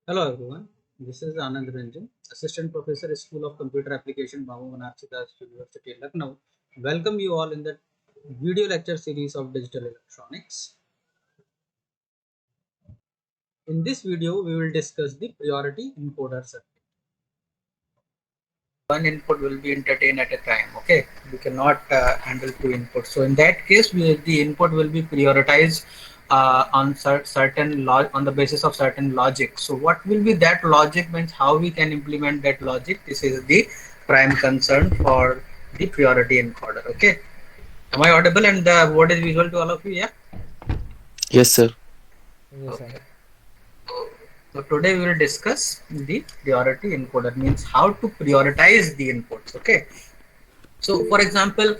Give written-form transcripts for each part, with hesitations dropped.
Hello everyone, this is Anand Ranjan, Assistant Professor, School of Computer Application, Bhamu Banarsidas University, Lucknow. Welcome you all in the video lecture series of Digital Electronics. In this video, we will discuss the priority encoder circuit. One input will be entertained at a time, okay? We cannot handle two inputs. So in that case, the input will be prioritized on certain on the basis of certain logic. So what will be that logic means how we can implement that logic. This is the prime concern for the priority encoder, okay? Am I audible and the word is visual to all of you? Yeah. Yes, sir. Yes, sir. Okay. So today we will discuss the priority encoder, means how to prioritize the inputs, okay? So for example,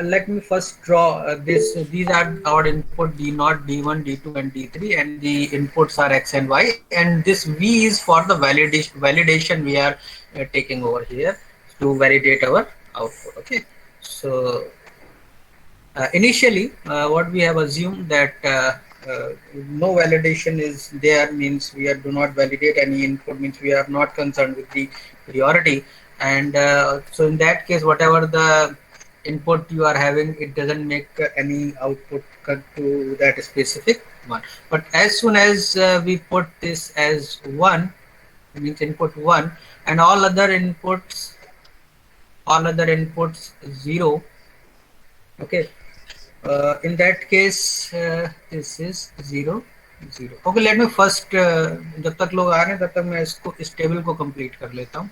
let me first draw this. These are our input D0, D1, D2 and D3, and the inputs are X and Y, and this V is for the validation we are taking over here to validate our output, okay? So initially what we have assumed that no validation is there, means we do not validate any input, means we are not concerned with the priority, and so in that case whatever the input you are having, it doesn't make any output cut to that specific one. But as soon as we put this as one, means input one, and all other inputs 0, okay, in that case this is 0 0. Okay, let me first जब तक लोग आ रहे हैं तब तक मैं इसको इस टेबल को कंप्लीट कर लेता हूँ.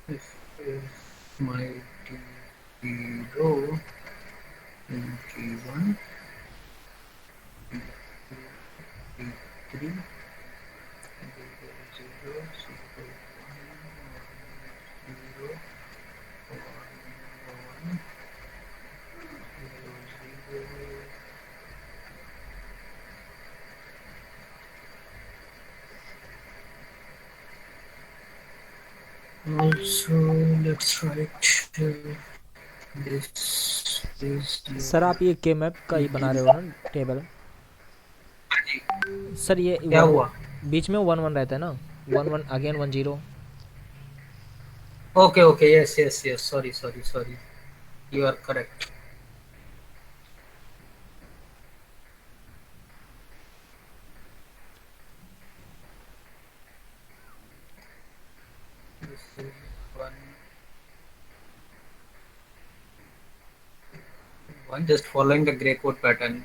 This is my D0 and G1, D3, 0 0 1 Also, let's write this is sir आप ये के मैप का ही बना रहे हो ना टेबल? सर ये क्या हुआ? बीच में 1 1 रहता है ना, 1 1 again 1 0. Okay, yes. Sorry. You are correct. this is one just following the gray code pattern.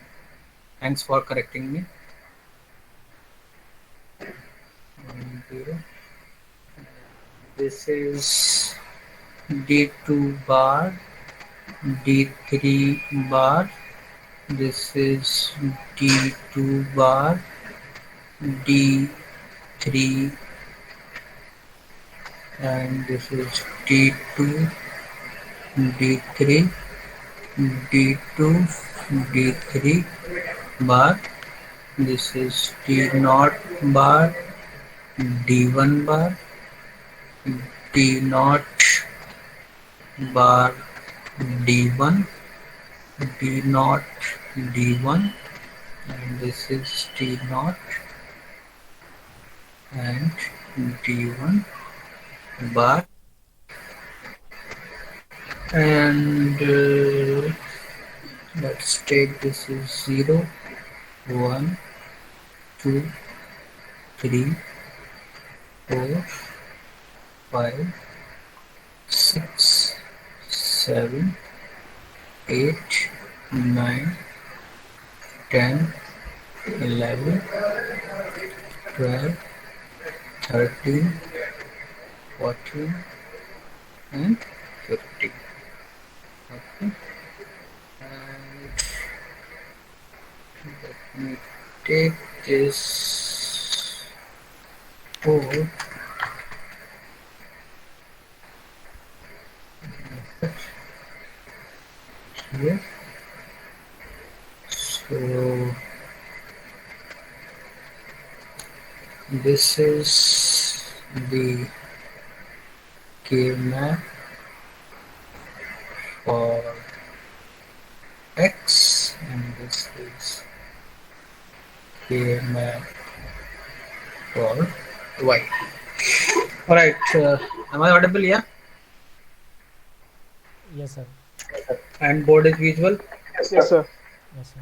Thanks for correcting me. 1 0. This is D2 bar, D3 bar. This is D2 bar, D3, and this is D2, D3, D2, D3 bar. This is D0 bar, D1 bar, D0 bar, D1, D0, D1, and this is D0 and D1 bar, and let's take this is 0, 1, 2, 3, 4, 5, 6, 7, 8, 9, 10, 11, 12, 13, 14, and 15. Okay. And let me take this code. Here. So this is the K map for X, and this is K map for Y. All right, am I audible? Yeah. Yes, sir. And board is visual. Yes, sir. Yes, sir.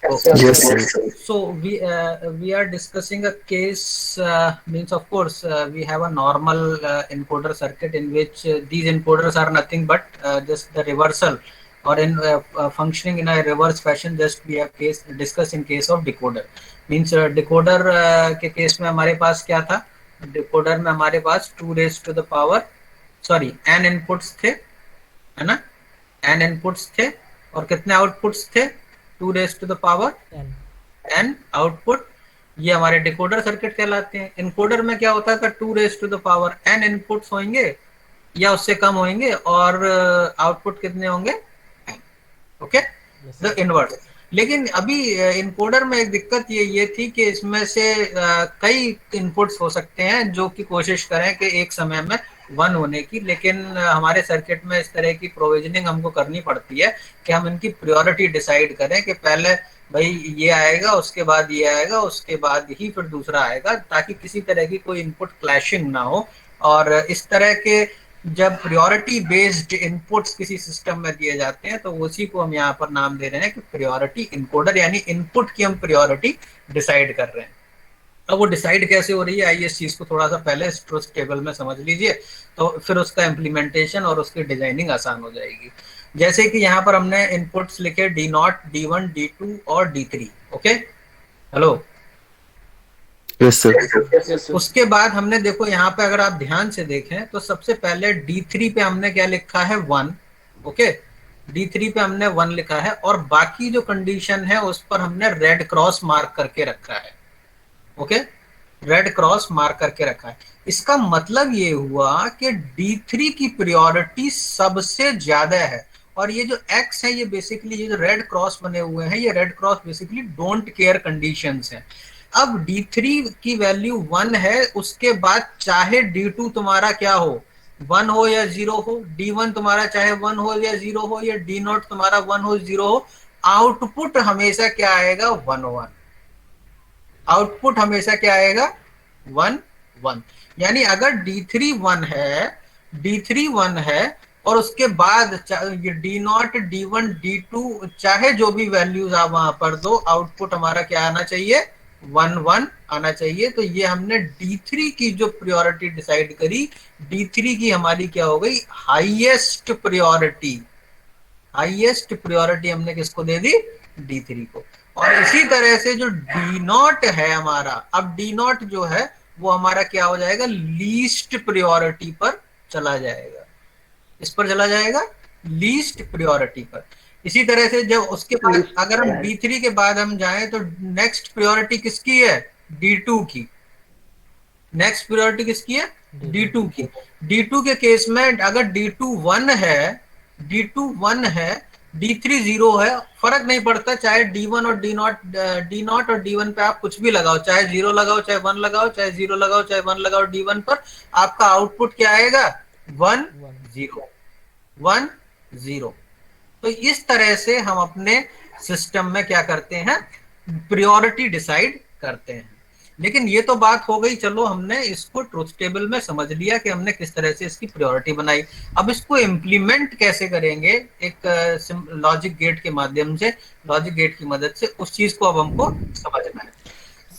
Okay. Yes, sir. So we are discussing a case, means of course we have a normal encoder circuit in which these encoders are nothing but just the reversal, or in functioning in a reverse fashion. Just we have case discussed in case of decoder. Means decoder के case में हमारे पास क्या था? Decoder में हमारे पास 2 raised to the power, sorry, n inputs थे, है ना? n inputs थे और कितने outputs थे? 2 raised to the power n output. ये हमारे डिकोडर सर्किट कहलाते हैं. इनकोडर में क्या होता था? 2 raised to the power n inputs होंगे या उससे कम होंगे और आउटपुट कितने होंगे? Okay, the inverse. लेकिन अभी इनकोडर में एक दिक्कत ये थी कि इसमें से कई इनपुट्स हो सकते हैं जो कि कोशिश करें कि एक समय में 1 होने की, लेकिन हमारे सर्किट में इस तरह की प्रोविजनिंग हमको करनी पड़ती है कि हम इनकी प्रायोरिटी डिसाइड करें कि पहले भाई ये आएगा, उसके बाद ये आएगा, उसके बाद ही फिर दूसरा आएगा, ताकि किसी तरह की कोई इनपुट क्लैशिंग ना हो. और इस तरह के जब प्रायोरिटी बेस्ड इनपुट्स किसी सिस्टम में दिए जाते हैं तो उसी को हम यहाँ पर नाम दे रहे हैं कि प्रायोरिटी इनकोडर, यानी इनपुट की हम प्रायोरिटी डिसाइड कर रहे हैं. अब वो डिसाइड कैसे हो रही है, आइए इस चीज को थोड़ा सा पहले इस ट्रुथ टेबल में समझ लीजिए, तो फिर उसका इम्प्लीमेंटेशन और उसकी डिजाइनिंग आसान हो जाएगी. जैसे कि यहाँ पर हमने इनपुट्स लिखे D0, D1, D2 और D3. Okay, hello. Yes, sir. Yes, sir. उसके बाद हमने देखो यहाँ पे अगर आप ध्यान से देखें तो सबसे पहले D3 पे हमने क्या लिखा है? 1. ओके, D3 पे हमने 1 लिखा है और बाकी जो कंडीशन है उस पर हमने रेड क्रॉस मार्क करके रखा है. ओके, रेड क्रॉस मार्क करके रखा है. इसका मतलब ये हुआ कि D3 की प्रायोरिटी सबसे ज्यादा है. और ये जो X है, ये बेसिकली ये जो रेड क्रॉस बने हुए हैं, ये red cross basically don't care conditions हैं. अब D3 की वैल्यू 1 है, उसके बाद चाहे D2 तुम्हारा क्या हो, 1 हो या 0 हो, D1 तुम्हारा चाहे 1 हो या 0 हो, या D0 तुम्हारा 1 हो 0 हो, आउटपुट हमेशा क्या आएगा? 1 1. आउटपुट हमेशा क्या आएगा? 1 1. यानी अगर D3 1 है और उसके बाद ये D0, D1, D2 चाहे जो भी वैल्यूज आप वहां पर दो, आउटपुट हमारा क्या आना चाहिए? 1 1 आना चाहिए। तो ये हमने D3 की जो प्रायोरिटी डिसाइड करी, D3 की हमारी क्या हो गई, हाईएस्ट प्रायोरिटी। हाईएस्ट प्रायोरिटी हमने किसको दे दी, D3 को। और इसी तरह से जो D0 है हमारा, अब D0 जो है वो हमारा क्या हो जाएगा, लीस्ट प्रायोरिटी पर चला जाएगा। इस पर चला जाएगा, लीस्ट प्रायोरिटी पर। इसी तरह से जब उसके बाद अगर हम D3 के बाद हम जाएं तो नेक्स्ट प्रायोरिटी किसकी है, D2 की। नेक्स्ट प्रायोरिटी किसकी है, D2 की। D2 के केस में अगर D2 1 है, D2 1 है, D3 0 है, फर्क नहीं पड़ता, चाहे D1 और D0 और D1 पे आप कुछ भी लगाओ, चाहे 0 लगाओ, चाहे 1 लगाओ, चाहे 0 लगाओ, चाहे 1 लगाओ, D1 पर आपका आउटपुट क्या आएगा, 1 0 1 0। तो इस तरह से हम अपने सिस्टम में क्या करते हैं, प्रायोरिटी डिसाइड करते हैं। लेकिन ये तो बात हो गई, चलो हमने इसको ट्रुथ टेबल में समझ लिया कि हमने किस तरह से इसकी प्रायोरिटी बनाई। अब इसको इम्प्लीमेंट कैसे करेंगे, एक लॉजिक गेट के माध्यम से, लॉजिक गेट की मदद से, उस चीज को अब हमको समझना है।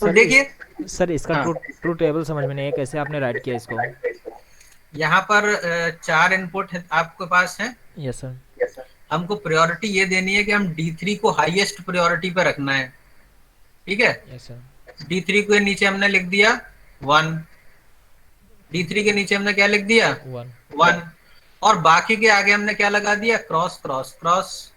तो देखिए सर इसका हाँ। ट्रू टेबल समझ में नहीं है, कैसे आपने राइट किया इसको? यहाँ पर 4 इनपुट आपके पास है। Yes sir. हमको प्रायोरिटी ये देनी है कि हम D3 को हाईएस्ट प्रायोरिटी पे रखना है, ठीक है। Yes sir. D3 के नीचे हमने लिख दिया 1, D3 के नीचे हमने क्या लिख दिया, 1, और बाकी के आगे हमने क्या लगा दिया, क्रॉस क्रॉस क्रॉस।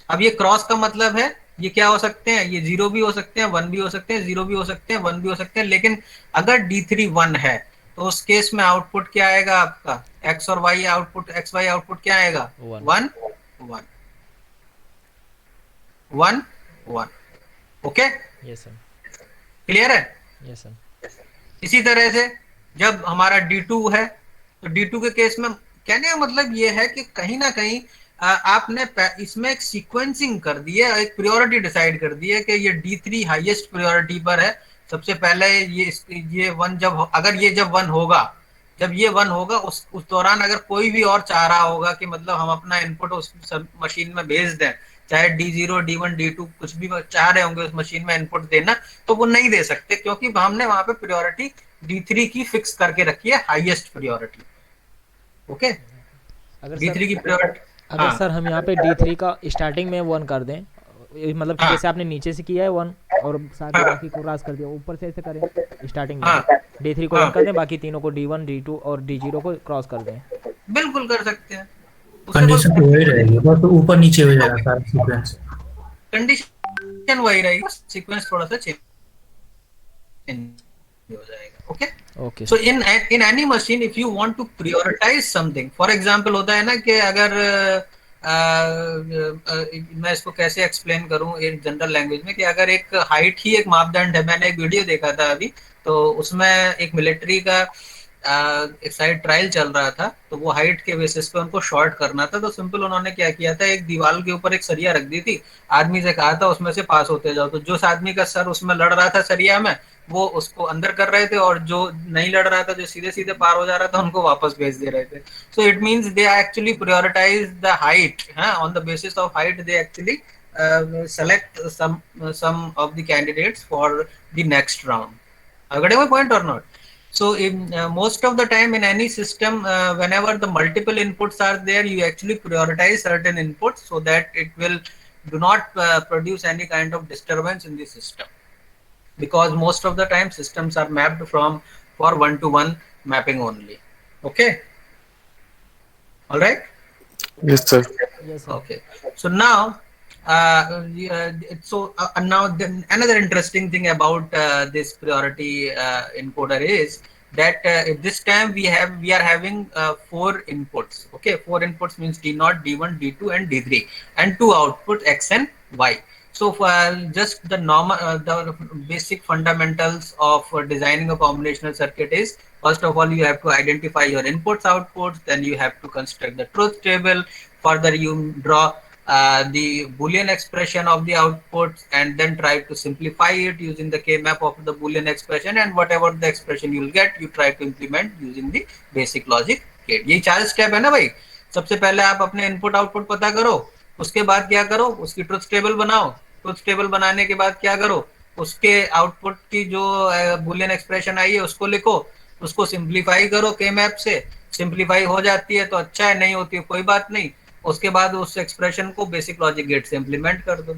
अब ये क्रॉस का मतलब है ये क्या हो सकते हैं, ये 0 भी हो सकते हैं, 1 भी हो सकते हैं, 0 भी हो सकते हैं, 1 भी हो सकते हैं। लेकिन अगर D3 1 है तो उस केस में आउटपुट क्या आएगा आपका, x और y output, X Y output क्या आएगा, 1 1 1 1। Okay, yes sir. क्लियर है। Yes sir. इसी तरह से जब हमारा D2 है तो D2 के केस में कहने का मतलब ये है कि कहीं ना कहीं आपने इसमें एक सीक्वेंसिंग कर दी है, एक प्रायोरिटी डिसाइड कर दी है कि ये D3 हाईएस्ट प्रायोरिटी पर है। सबसे पहले ये 1 जब, अगर ये जब 1 होगा, जब ये 1 होगा, उस दौरान अगर कोई भी और चाह रहा होगा कि मतलब हम अपना इनपुट उस मशीन में भेज दें, चाहे D0 D1 D2 कुछ भी चाह रहे होंगे उस मशीन में इनपुट देना, तो वो नहीं दे सकते, क्योंकि हमने वहां पे प्रायोरिटी D3 की फिक्स करके रखी है, हाईएस्ट प्रायोरिटी। ओके, अगर D3 की प्रायोरिटी। अगर हाँ। सर हम यहाँ पे D3 का स्टार्टिंग में 1 कर दें, मतलब कि हाँ। जैसे आपने नीचे से किया है 1 और साथ ही हाँ। बाकी को क्रॉस कर दिया, ऊपर से ऐसे करें स्टार्टिंग में हाँ। D3 को 1 कर दें, बाकी तीनों को D1 D2 और D0 को क्रॉस कर दें। बिल्कुल कर सकते हैं, कंडीशन तो वही रहेगी, बस ऊपर नीचे हो जाएगा सारा सीक्वेंस। कंडीशन वही रहेगी, सीक्वेंस थोड़ा सा चेंज हो जाएगा। Okay, okay so in any machine if you want to prioritize something, for example होता है ना कि अगर मैं इसको कैसे एक्सप्लेन करूं एक जनरल लैंग्वेज में, कि अगर एक हाइट ही एक मापदंड है। मैंने एक वीडियो देखा था अभी, तो उसमें एक मिलिट्री का एक साइड ट्रायल चल रहा था, तो वो हाइट के बेसिस पे उनको शॉर्ट करना था। तो सिंपल उन्होंने क्या किया था, एक दीवार के ऊपर एक सरिया रख दी थी, आदमी से कहा था उसमें से पास होते जाओ। तो जो आदमी का सर उसमें लड़ रहा था सरिया में, वो उसको अंदर कर रहे थे, और जो नहीं लड़ रहा था, जो सीधे सीधे पार हो जा रहा था, उनको वापस भेज दे रहे थे। So it means they actually prioritise the height, on the basis of height they actually select some of the candidates for the next round. Getting my point or not? So in most of the time in any system, whenever the multiple inputs are there, you actually prioritize certain inputs so that it will do not produce any kind of disturbance in the system, because most of the time systems are mapped for 1-to-1 mapping only. Okay, all right. Yes, sir. Yes, sir. Okay, so now now another interesting thing about this priority encoder is that this time we are having 4 inputs. Okay, 4 inputs means D0, D1, D2 and D3, and 2 output X and Y. So just the normal the basic fundamentals of designing a combinational circuit is, first of all you have to identify your inputs outputs, then you have to construct the truth table, further you draw the Boolean expression of the outputs, and then try to simplify it using the K-map of the Boolean expression, and whatever the expression you will get, you try to implement using the basic logic gate. यही 4 step है ना भाई। सबसे पहले आप अपने input output पता करो, उसके बाद क्या करो, उसकी ट्रुथ टेबल बनाओ, ट्रुथ टेबल बनाने के बाद क्या करो, उसके आउटपुट की जो बुलियन एक्सप्रेशन आई है उसको लिखो, उसको सिंप्लीफाई करो के मैप से, सिंप्लीफाई हो जाती है तो अच्छा है, नहीं होती है कोई बात नहीं, उसके बाद उस एक्सप्रेशन को बेसिक लॉजिक गेट से इम्प्लीमेंट कर दो।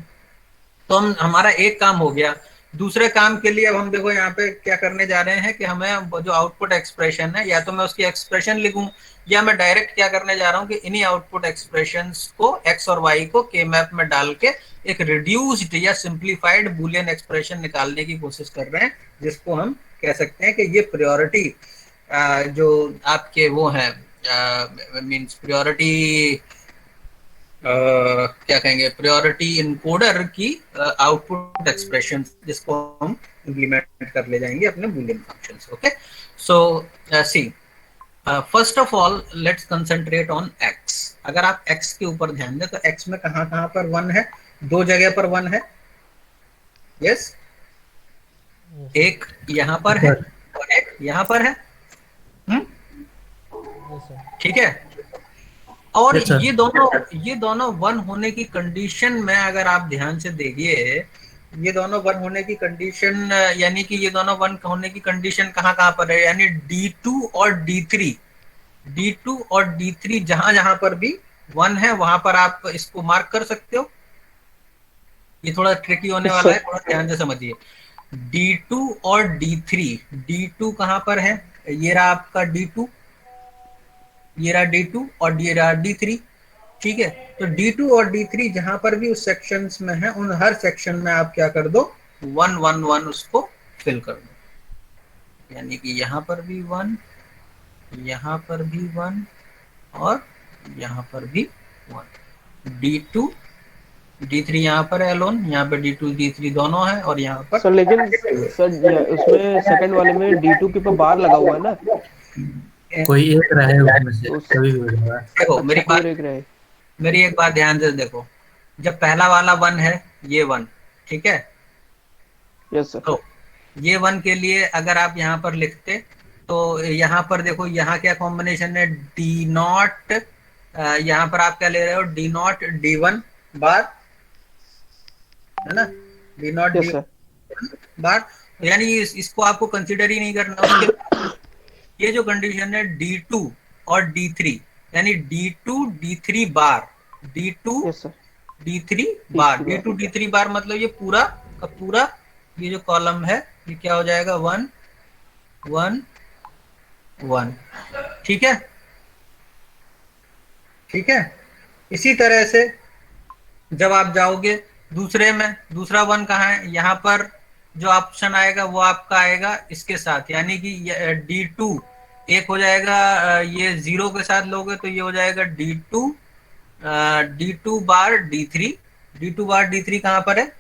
तो हम हमारा एक काम हो गया। दूसरे काम के लिए अब हम देखो यहाँ पे क्या करने जा रहे हैं कि हमें जो आउटपुट एक्सप्रेशन है या तो मैं उसकी एक्सप्रेशन लिखूं या मैं डायरेक्ट क्या करने जा रहा हूँ कि इन्हीं आउटपुट एक्सप्रेशंस को एक्स और वाई को के मैप में डाल के एक रिड्यूस्ड या सिंप्लीफाइड बुलियन एक्सप्रेशन निकालने की कोशिश कर रहे हैं, जिसको हम कह सकते हैं कि ये प्रायोरिटी जो आपके वो है मींस प्रायोरिटी क्या कहेंगे, प्रायोरिटी इनकोडर की आउटपुट एक्सप्रेशन, जिसको हम इम्प्लीमेंट कर ले जाएंगे अपने Boolean functions. Okay, so see first of all let's concentrate on X. अगर आप एक्स के ऊपर ध्यान दें तो एक्स में कहां कहां पर वन है, दो जगह पर वन है, यस, एक यहां पर है और एक यहां पर है, ठीक है। और Yes, sir. ये दोनों वन होने की कंडीशन में अगर आप ध्यान से देखिए, ये दोनों वन होने की कंडीशन यानी कि ये दोनों वन होने की कंडीशन कहाँ कहाँ पर है, यानी D2 और D3, D2 और D3 जहां जहां पर भी वन है वहां पर आप इसको मार्क कर सकते हो। ये थोड़ा ट्रिकी होने वाला है, थोड़ा ध्यान से समझिए। D2 और D3, D2 कहां पर है, ये रहा आपका D2, ये रहा D2 और ये रहा D3, ठीक है। तो D2 और D3 जहां पर भी उस सेक्शंस में है, उन हर सेक्शन में आप क्या कर दो, 1 1 1 उसको फिल कर दो, यानी कि यहां पर भी 1, यहां पर भी 1 और यहां पर भी 1। D2 D3 यहाँ पर है अलोन, यहाँ पे D2 D3 दोनों है और यहाँ पर सर लेकिन सर उसमें सेकंड वाले में D2 के ऊपर बार लगा हुआ है ना, कोई एक रहे उसमें से कभी भी हो जाएगा। देखो मेरी बात, एक रहे। मेरी एक बात ध्यान से देखो, जब पहला वाला 1 है ये 1, ठीक है, यस सर। तो ये 1 के लिए अगर आप यहाँ पर लिखते तो यहाँ पर देखो यहाँ क्या कॉम्बिनेशन है, डी नॉट, यहाँ पर आप क्या ले रहे हो, डी नॉट D1 बार, है ना, D nought yes D sir. Bar, यानी इसको आपको कंसिडर ही नहीं करना। उसके ये जो कंडीशन है D2 और D3, यानी D2 D3 बार, D2 यस सर। D3 बार, D2 D3 बार मतलब ये पूरा का पूरा ये जो कॉलम है ये क्या हो जाएगा, 1 1 1, ठीक है, ठीक है। इसी तरह से जब आप जाओगे दूसरे में, दूसरा 1 कहाँ है, यहाँ पर जो ऑप्शन आएगा वो आपका आएगा इसके साथ, यानी कि D2 एक हो जाएगा, ये 0 के साथ लोगे तो ये हो जाएगा D2 बार D3, D2 बार D3 कहाँ पर है,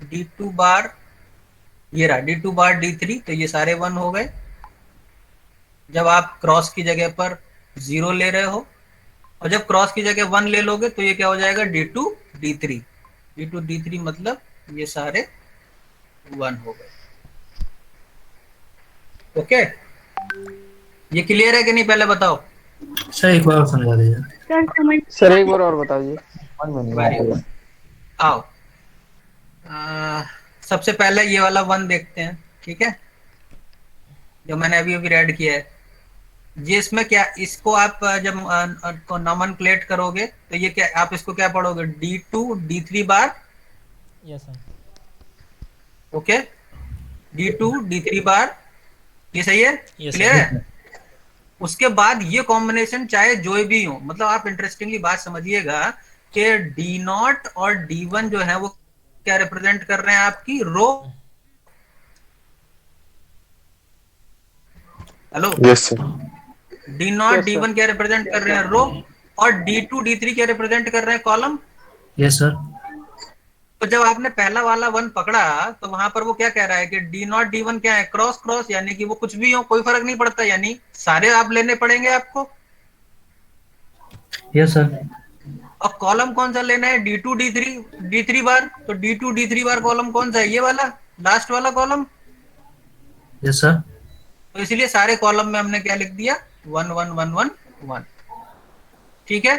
D2 बार ये रहा, D2 बार D3, तो ये सारे 1 हो गए। जब आप क्रॉस की जगह पर 0 ले रहे हो और जब क्रॉस की जगह 1 ले लोगे तो ये क्या हो जाएगा, D2 D3, D2 D3 मतलब ये सारे 1 हो गए। ओके, ये क्लियर है कि नहीं, पहले बताओ। सर एक बार और समझा दीजिए। सर एक बार और बता दीजिए। आओ सबसे पहले ये वाला 1 देखते हैं, ठीक है, जो मैंने अभी अभी रेड किया है। ये इसमें क्या, इसको आप जब नॉमनक्लेट करोगे तो ये क्या, आप इसको क्या पढ़ोगे, D2 D3 bar, yes sir, okay, D2 D3 bar, ये सही है, क्लियर है। उसके बाद ये कॉम्बिनेशन चाहे जो भी हो, मतलब आप इंटरेस्टिंगली बात समझिएगा कि D0 और D1 जो है वो क्या रिप्रेजेंट कर रहे हैं, आपकी रो, hello, yes sir, D0 D1 क्या रिप्रेजेंट कर रहे हैं, रो, और D2 D3 क्या रिप्रेजेंट कर रहे हैं, कॉलम। Yes sir. तो जब आपने पहला वाला 1 पकड़ा तो वहां पर वो क्या कह रहा है कि D0 D1 क्या है, क्रॉस क्रॉस, यानी कि वो कुछ भी हो कोई फर्क नहीं पड़ता, यानी सारे आप लेने पड़ेंगे आपको। Yes sir. और कॉलम कौन सा लेना है, D2 D3 बार, तो D2 D3 बार कॉलम कौन सा है, ये वाला लास्ट वाला कॉलम। Yes sir. तो इसलिए सारे कॉलम में हमने क्या लिख दिया, 1 1 1 1 1, ठीक है।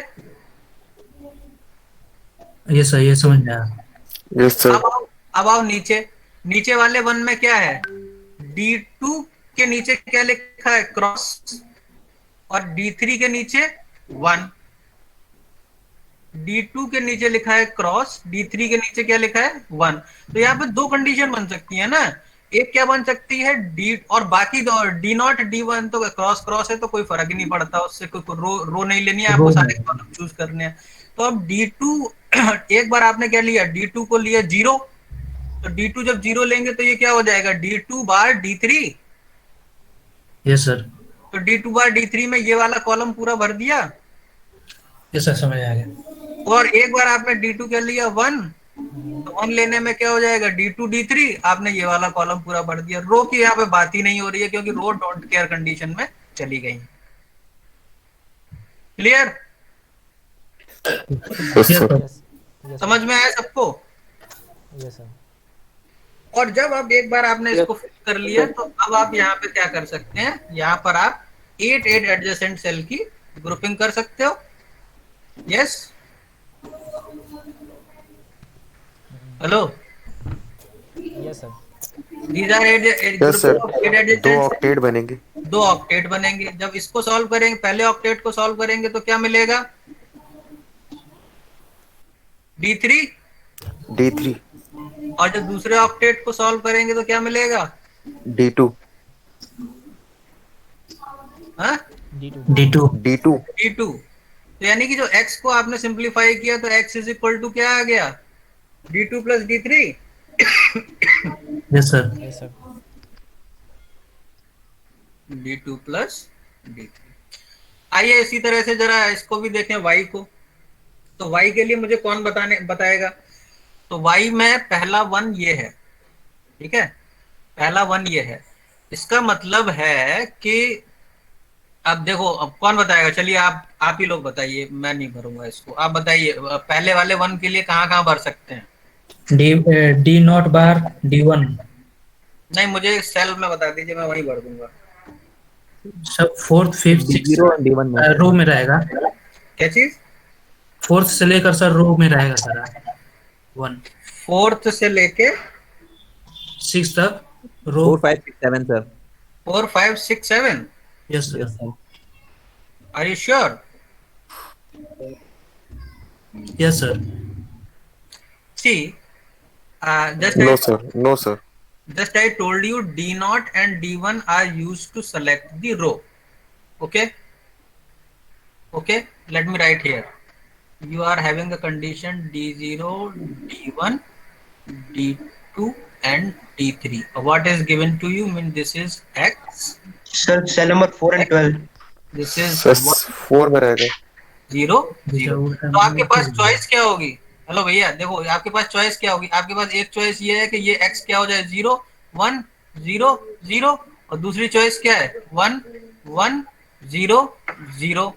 यस सर, ये समझ में आया। यस सर, अब आओ नीचे, नीचे वाले वन में क्या है, D2 के नीचे क्या लिखा है, क्रॉस, और D3 के नीचे 1। D2 के नीचे लिखा है क्रॉस, D3 के नीचे क्या लिखा है 1। तो यहाँ पे दो कंडीशन बन सकती है ना, एक क्या बन सकती है डी, और बाकी दो D0 D1 तो क्रॉस क्रॉस है तो कोई फर्क ही नहीं पड़ता, उससे कोई रो नहीं लेनी है, आपको सारे कॉलम चूज करने हैं। तो अब D2 एक बार आपने क्या लिया, D2 को लिया 0, तो D2 जब 0 लेंगे तो ये क्या हो जाएगा, D2 बार D3। Yes sir. तो D2 बार D3 में ये वाला कॉलम पूरा भर दिया। यस सर, समझ आ गया। और एक बार आपने D2 कर लिया 1, तो 1 लेने में क्या हो जाएगा, D2 D3, आपने ये वाला कॉलम पूरा भर दिया। रो की यहाँ पे बात ही नहीं हो रही है क्योंकि रो डोंट केयर कंडीशन में चली गई। Clear? Yes sir. Yes yes समझ में आया सबको? Yes sir. और जब अब एक बार आपने इसको फिल कर लिया तो अब आप यहाँ पे क्या कर सकते हैं, यहाँ पर आप 8 एडजेसेंट सेल की ग्रुपिंग कर सकते हो। Yes, hello, yes sir. these are yes sir, group of 8 adjacent दो cells। ऑक्टेट बनेंगे। 2 ऑक्टेट बनेंगे। जब इसको सॉल्व करेंगे, पहले ऑक्टेट को सॉल्व करेंगे तो क्या मिलेगा, D3, D3, और जब दूसरे ऑक्टेट को सॉल्व करेंगे तो क्या मिलेगा, D2, हाँ, D2 D2, D2। तो यानी कि जो x को आपने सिंप्लीफाई किया तो x इज इक्वल टू क्या आ गया, D2 plus D3। Yes sir. Yes sir. D2 plus D3। आइए इसी तरह से जरा इसको भी देखें y को। तो y के लिए मुझे कौन बताएगा, तो y में पहला 1 ये है, ठीक है, पहला 1 ये है। इसका मतलब है कि अब देखो, अब कौन बताएगा, चलिए आप ही लोग बताइए, मैं नहीं भरूंगा इसको, आप बताइए पहले वाले 1 के लिए कहाँ भर सकते हैं। D0 बार D1। नहीं, मुझे सेल में बता दीजिए, मैं वहीं भर दूंगा। सब 4th 5th 6th D1 में रो में रहेगा। क्या चीज, 4th से लेकर सर रो में रहेगा सर 1 4th से लेके 6 तक row. 4 5 6 7 sir. 4 5 6 7। Yes sir. Are you sure? Yes sir. See, no sir, no sir, just I told you D0 and D1 are used to select the row. Okay, okay, let me write here. You are having the condition D0, D1, D2 and D3. What is given to you, mean this is X, sir cell number 4 and 12। this is sir 4 में रहेगा। 0 0। तो आपके पास choice क्या होगी, hello भैया देखो, आपके पास choice क्या होगी, आपके पास एक चॉइस ये है कि ये x क्या हो जाए, 0 1 0 0, और दूसरी चॉइस क्या है, 1 1 0 0।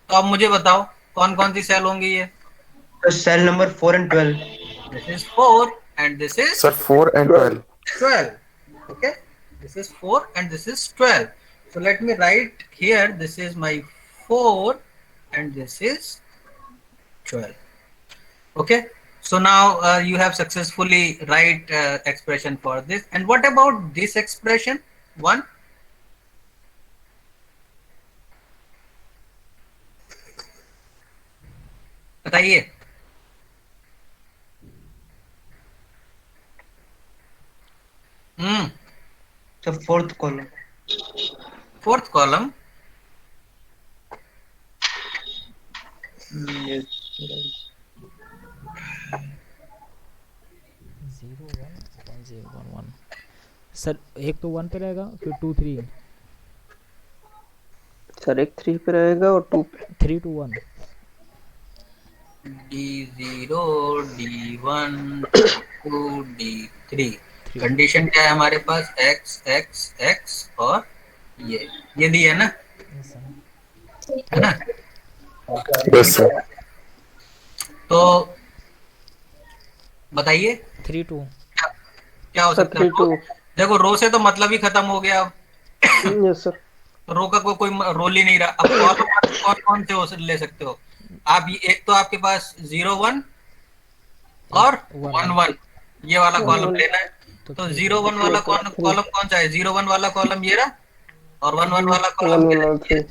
तो अब मुझे बताओ कौन कौन सी सेल होंगी ये, तो cell number 4 and 12। This is 4 and this is sir 4 and 12। 12। okay, this is 4 and this is 12. So let me write here, this is my 4 and this is 12. Okay, so now you have successfully write expression for this. And what about this expression 1? बताइए। तो 4th column. 4th column, sir एक तो 1 पे रहेगा, फिर 2 3 sir एक 3 पे रहेगा और 2 पे। 3 2 1। D0 D1 2 D3। कंडीशन क्या है हमारे पास, x x x और ये दी है ना, है ना। Yes sir. तो बताइए 3 2। क्या हो सकता है। 3 2। देखो रो से तो मतलब ही खत्म हो गया, यस सर। रो का कोई रोल ही नहीं रहा। अब कौन कौन से ले सकते हो आप, ये एक तो आपके पास 0 1 और 1 1, ये वाला कॉलम लेना है। तो 0 1 वाला कॉलम कौन सा है? 0 1 वाला कॉलम ये रहा, और 1 1 वाला 1 कॉलम 1 और 3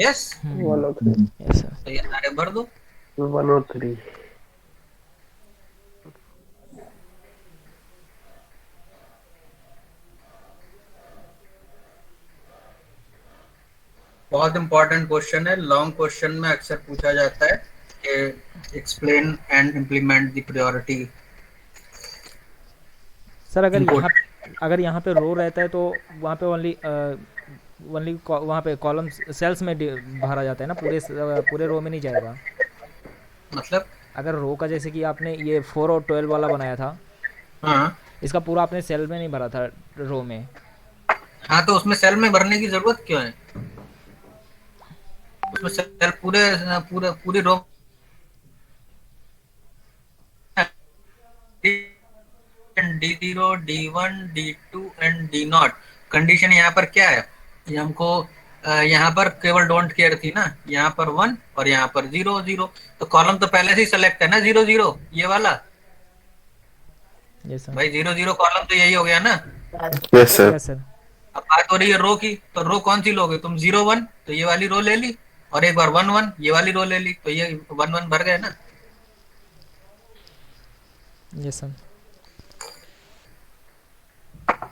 यस, 1 और 3 यस सर। तो ये सारे भर दो। 1 और 3 बहुत इंपॉर्टेंट क्वेश्चन है, लॉन्ग क्वेश्चन में अक्सर पूछा जाता है कि explain and implement the priority. Sir Input. अगर यहाँ पे रो रहता है तो वहाँ पे ओनली वहाँ पे कॉलम सेल्स में भरा जाता है ना, पूरे रो में नहीं जाएगा। मतलब अगर रो का जैसे कि आपने ये 4 और 12 वाला बनाया था, हाँ इसका पूरा आपने सेल में नहीं भरा था, रो में। हाँ, तो उसमें सेल में भरने की जरूरत क्यों है? उसमें सेल पूरे पूरे पूरी रो D0 D1 D2 and D0। Condition यहाँ पर क्या है? ये हमको यहाँ पर केवल डोंट केयर थी ना, यहाँ पर 1 और यहाँ पर 0 0, तो कॉलम तो पहले से ही सेलेक्ट है ना 0 0, ये वाला। Yes sir. भाई 0 0 कॉलम तो यही हो गया ना। Yes sir. Yes sir. अब बात हो रही है रो की, तो रो कौन सी लोगे तुम? 0 1, तो ये वाली रो ले ली, और एक बार 1 1 ये वाली रो ले ली, तो ये 1 1 भर गए ना। Yes sir.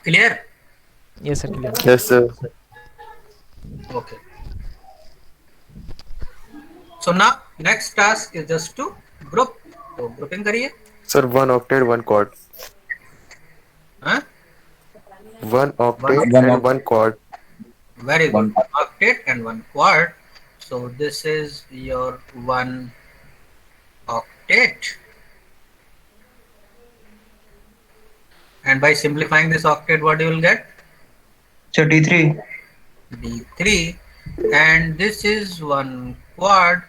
Clear? Yes sir, clear. Yes sir. Okay. So now next task is just to group. तो grouping करिए। सर 1 octet 1 quad, हाँ? 1 octet and 1 quad. Very good. Octet and 1 quad. So this is your 1 octet. And by simplifying this octet, what you will get? So D3. D3. And this is 1 quad.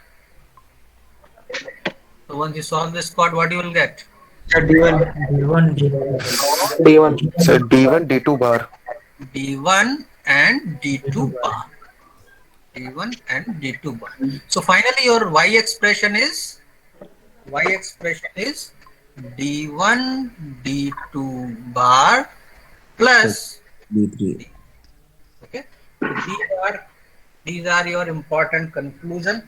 So once you solve this quad, what you will get? So D1. D1 D1 sir D1 D2 bar. D1 and D2 bar. D1 and D2 bar. So finally your y expression is D1 D2 bar plus D3. okay. These are your important conclusion.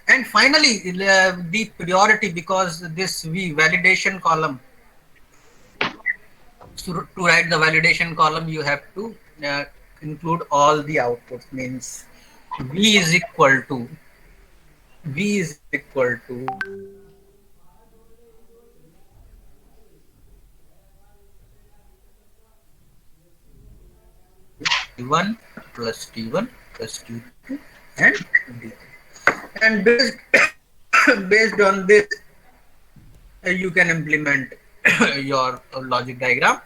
And finally the priority, because this validation column, to write the validation column you have to include all the outputs, means v is equal to T1 plus T1 plus T2 and D3. And based on this you can implement your logic diagram.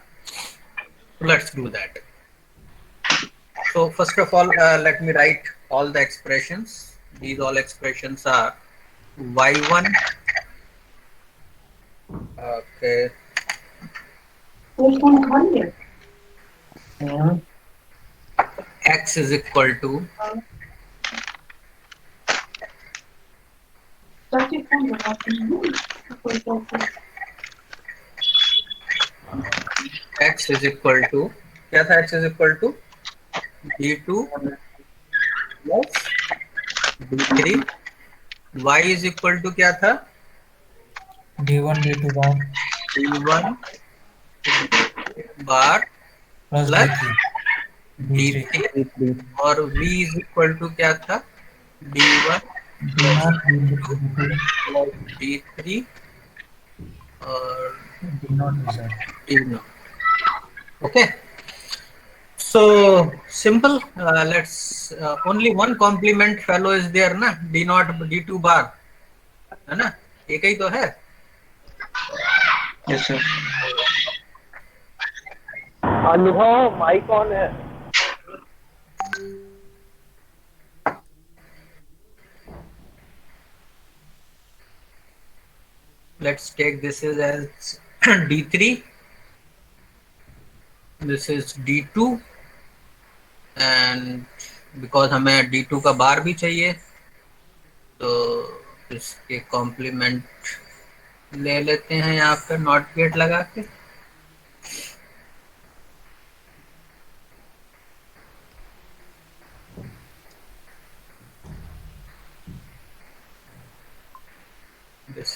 Let's do that. So first of all, let me write all the expressions. These all expressions are y1, okay, x is equal to क्या था? x is equal to d2 plus d3, y is equal to क्या था? D1 D2 bar d1 bar plus plus D3 d3, और v is equal to क्या था? d1 D0 d3 और D0 d0. Okay, so simple. Let's only one complement fellow is there ना, d0 d2 bar है ना, एक ही तो है। Yes, sir. अनुभव माइक ऑन है। Let's take this is as d3, this is d2, and because हमें d2 का बार भी चाहिए तो इसके कॉम्प्लीमेंट ले लेते हैं यहाँ पे नॉट गेट लगा के।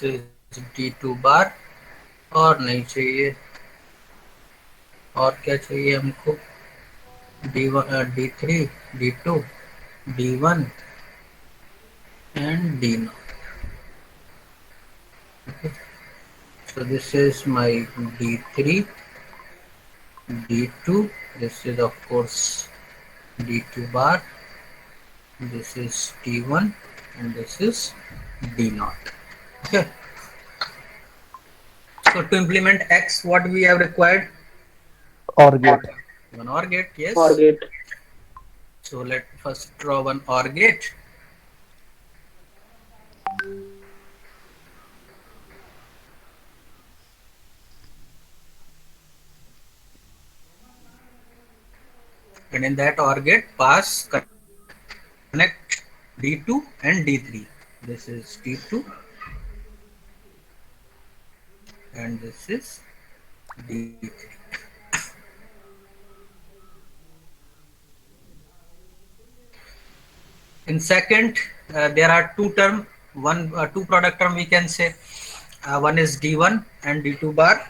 this is D2 bar और नहीं चाहिए, और क्या चाहिए हमको, D1, D3, D2, D1 and D0. Okay. So this is my D3, D2, this is of course D2 bar, this is D1 and this is D0. Okay. So to implement X, what we have required? OR gate. One OR gate, yes. OR gate. So let first draw one OR gate. And in that OR gate, pass connect D2 and D3. This is D2 and this is D3. In second, there are two product term we can say. One is D1 and D2 bar.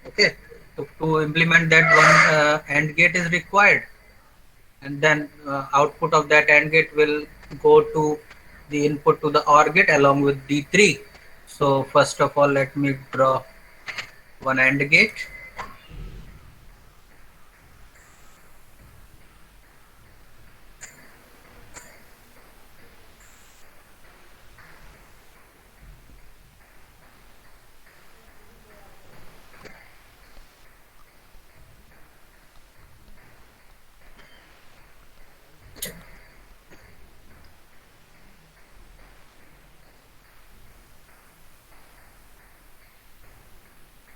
Okay, to implement that, one AND gate is required, and then output of that AND gate will go to the input to the OR gate along with D3. So first of all, let me draw one AND gate.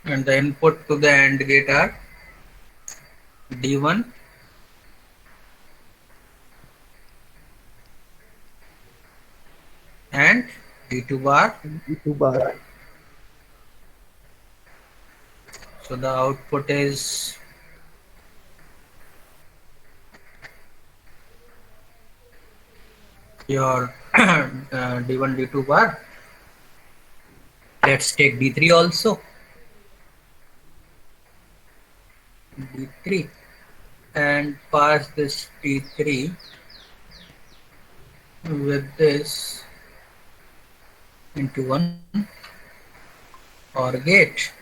And the input to the AND gate are D1 and D2 bar. D2 bar. So the output is your D1, D2 bar. Let's take D3 also. D3 and pass this D3 with this into one OR gate.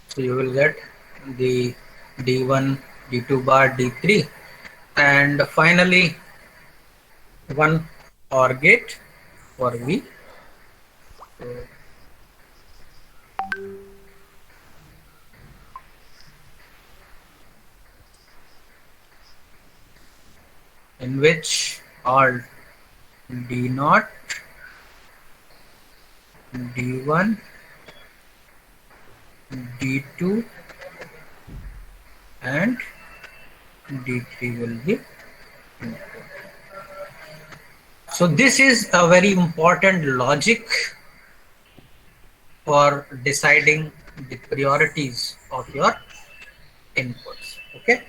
So you will get the D1, D2 bar, D3, and finally one OR gate for V. So, in which all D0, D1, D2 and D3 will be input. So this is a very important logic for deciding the priorities of your inputs. Okay.